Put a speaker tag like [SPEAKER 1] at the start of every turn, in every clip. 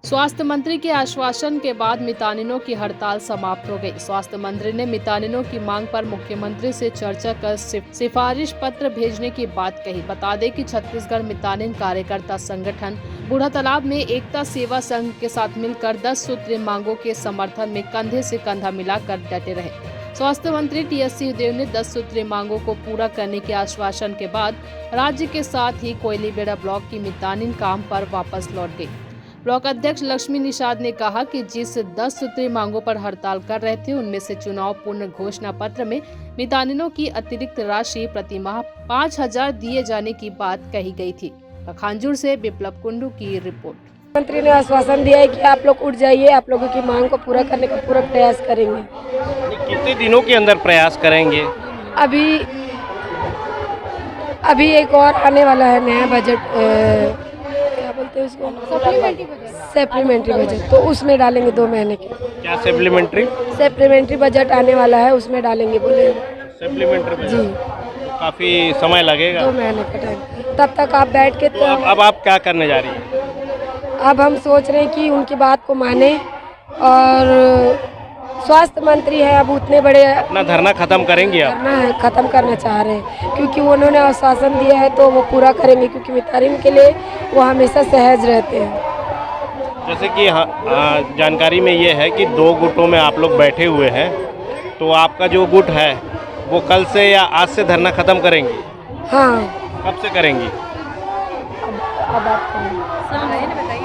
[SPEAKER 1] स्वास्थ्य मंत्री के आश्वासन के बाद मितानिनों की हड़ताल समाप्त हो गई। स्वास्थ्य मंत्री ने मितानिनों की मांग पर मुख्यमंत्री से चर्चा कर सिफारिश पत्र भेजने की बात कही। बता दें कि छत्तीसगढ़ मितानिन कार्यकर्ता संगठन बूढ़ा तालाब में एकता सेवा संघ के साथ मिलकर 10 सूत्रीय मांगों के समर्थन में कंधे से कंधा मिलाकर डटे रहे। स्वास्थ्य मंत्री टी.एस. सिंहदेव ने 10 सूत्रीय मांगों को पूरा करने के आश्वासन के बाद राज्य के साथ ही कोयलीबेड़ा ब्लॉक की मितानिन काम पर वापस लौट गई। ब्लॉक अध्यक्ष लक्ष्मी निषाद ने कहा कि जिस 10 सूत्रीय मांगों पर हड़ताल कर रहे थे उनमें से चुनाव पूर्ण घोषणा पत्र में मितानिनों की अतिरिक्त राशि प्रतिमाह 5,000 दिए जाने की बात कही गई थी। खांजूर से विप्लव कुंडू की रिपोर्ट।
[SPEAKER 2] मंत्री ने आश्वासन दिया है कि आप लोग उठ जाइए, आप लोगों की मांग को पूरा करने का पूरा प्रयास करेंगे।
[SPEAKER 3] कितने दिनों के अंदर प्रयास करेंगे?
[SPEAKER 2] अभी एक और आने वाला है नया बजट, क्या बोलते हैं उसको, सप्लीमेंट्री बजट, तो उसमें डालेंगे 2 महीने के।
[SPEAKER 3] क्या सप्लीमेंट्री
[SPEAKER 2] बजट आने वाला है, उसमें डालेंगे बोले।
[SPEAKER 3] सप्लीमेंट्री बजट
[SPEAKER 2] जी,
[SPEAKER 3] काफी समय लगेगा।
[SPEAKER 2] 2 महीने का टाइम, तब तक आप बैठ के।
[SPEAKER 3] तो अब आप क्या करने जा रही हैं?
[SPEAKER 2] अब हम सोच रहे हैं कि उनकी बात को माने, और स्वास्थ्य मंत्री है, अब उतने बड़े
[SPEAKER 3] अपना धरना खत्म करेंगे आप?
[SPEAKER 2] खत्म करना चाह रहे हैं, क्योंकि उन्होंने आश्वासन दिया है तो वो पूरा करेंगे, क्योंकि मितानिन के लिए वो हमेशा सहज रहते हैं।
[SPEAKER 3] जैसे कि जानकारी में ये है कि 2 गुटों में आप लोग बैठे हुए हैं, तो आपका जो गुट है वो कल से या आज से धरना खत्म करेंगे?
[SPEAKER 2] हाँ।
[SPEAKER 3] कब से करेंगी?
[SPEAKER 2] अब आप बताइए।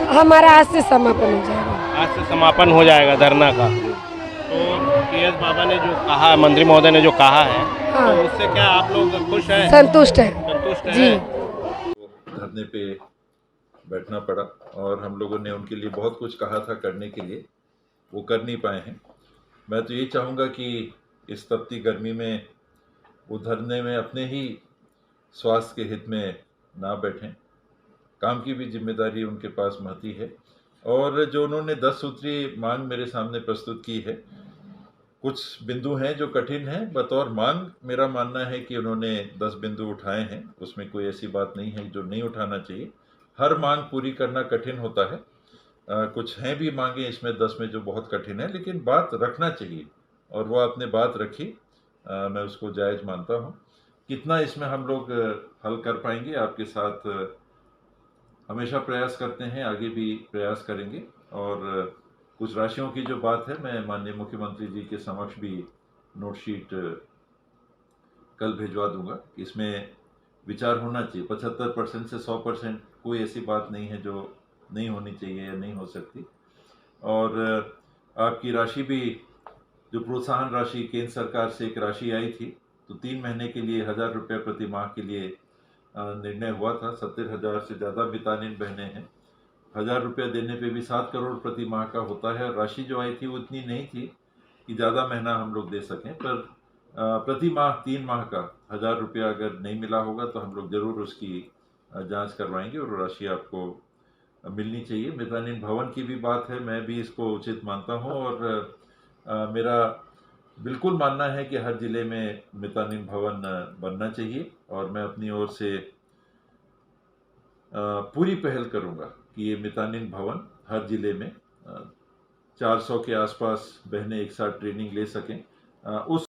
[SPEAKER 2] हमारा आज से समापन हो जाएगा।
[SPEAKER 3] आज से समापन हो जाएगा धरना का। तो टी.एस. बाबा ने जो कहा, मंत्री महोदय ने जो कहा है,
[SPEAKER 2] हाँ।
[SPEAKER 3] तो उससे क्या आप लोग खुश हैं?
[SPEAKER 2] संतुष्ट है जी।
[SPEAKER 4] धरने पे बैठना पड़ा और हम लोगों ने उनके लिए बहुत कुछ कहा था करने के लिए, वो कर नहीं पाए हैं। मैं तो ये चाहूँगा कि इस तपती गर्मी में वो धरने में अपने ही स्वास्थ्य के हित में ना बैठें। काम की भी जिम्मेदारी उनके पास महती है, और जो उन्होंने 10 सूत्रीय मांग मेरे सामने प्रस्तुत की है, कुछ बिंदु हैं जो कठिन हैं। बतौर मांग मेरा मानना है कि उन्होंने 10 बिंदु उठाए हैं, उसमें कोई ऐसी बात नहीं है जो नहीं उठाना चाहिए। हर मांग पूरी करना कठिन होता है। कुछ हैं भी मांगे इसमें 10 में जो बहुत कठिन है, लेकिन बात रखना चाहिए, और वो आपने बात रखी, मैं उसको जायज़ मानता हूँ। कितना इसमें हम लोग हल कर पाएंगे, आपके साथ हमेशा प्रयास करते हैं, आगे भी प्रयास करेंगे। और कुछ राशियों की जो बात है, मैं माननीय मुख्यमंत्री जी के समक्ष भी नोटशीट कल भिजवा दूंगा। इसमें विचार होना चाहिए। 75% से 100% कोई ऐसी बात नहीं है जो नहीं होनी चाहिए या नहीं हो सकती। और आपकी राशि भी, जो प्रोत्साहन राशि केंद्र सरकार से एक राशि आई थी, तो 3 महीने के लिए 1,000 रुपये प्रति माह के लिए निर्णय हुआ था। 70,000 से ज़्यादा मितानिन बहनें हैं। 1,000 रुपया देने पे भी 7 करोड़ प्रति माह का होता है। और राशि जो आई थी वो इतनी नहीं थी कि ज़्यादा महीना हम लोग दे सकें, पर प्रति माह 3 माह का 1,000 रुपया अगर नहीं मिला होगा तो हम लोग ज़रूर उसकी जांच करवाएंगे, और राशि आपको मिलनी चाहिए। मितानिन भवन की भी बात है, मैं भी इसको उचित मानता हूँ, और मेरा बिल्कुल मानना है कि हर ज़िले में मितानिन भवन बनना चाहिए, और मैं अपनी ओर से पूरी पहल करूंगा कि ये मितानिन भवन हर ज़िले में 400 के आसपास बहनें एक साथ ट्रेनिंग ले सकें। उस